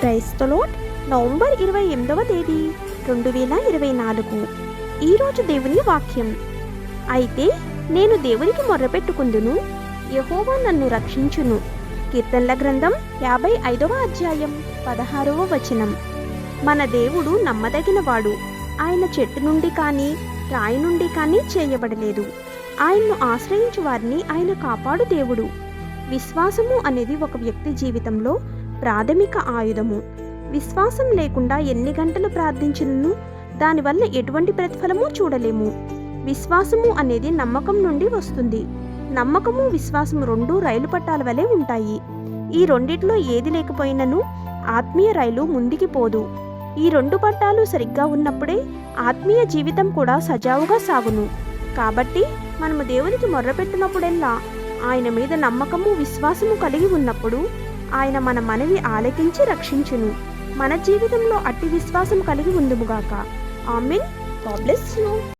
Praise the lord. November 28వ తేదీ 2024. ఈరోజు దేవుని వాక్యం. అయితే నేను దేవునికి మొర్రపెట్టుకుందును, యెహోవా నన్ను రక్షించును. కీర్తనల గ్రంథం 55వ అధ్యాయం 16వ వచనం. మన దేవుడు నమ్మదగినవాడు. ఆయన చెట్టు నుండి కానీ రాయి నుండి కానీ చేయబడలేదు. ఆయన్ను ఆశ్రయించు వారిని ఆయన కాపాడు దేవుడు. విశ్వాసము అనేది ఒక వ్యక్తి జీవితంలో ప్రాథమిక ఆయుధము. విశ్వాసం లేకుండా ఎన్ని గంటలు ప్రార్థించినను దానివల్ల ఎటువంటి ప్రతిఫలము చూడలేము. విశ్వాసము అనేది నమ్మకం నుండి వస్తుంది. నమ్మకము విశ్వాసము రెండూ రైలు పట్టాల వలె ఉంటాయి. ఈ రెండిట్లో ఏది లేకపోయినను ఆత్మీయ రైలు ముందుకి పోదు. ఈ రెండు పట్టాలు సరిగ్గా ఉన్నప్పుడే ఆత్మీయ జీవితం కూడా సజావుగా సాగును. కాబట్టి మనము దేవునికి మొర్రపెట్టినప్పుడెల్లా ఆయన మీద నమ్మకము విశ్వాసము కలిగి ఉన్నప్పుడు ఆయన మన మనవి ఆలకించి రక్షించును. మన జీవితంలో అట్టి విశ్వాసం కలిగి ఉందుముగాక. ఆమేన్. God bless you.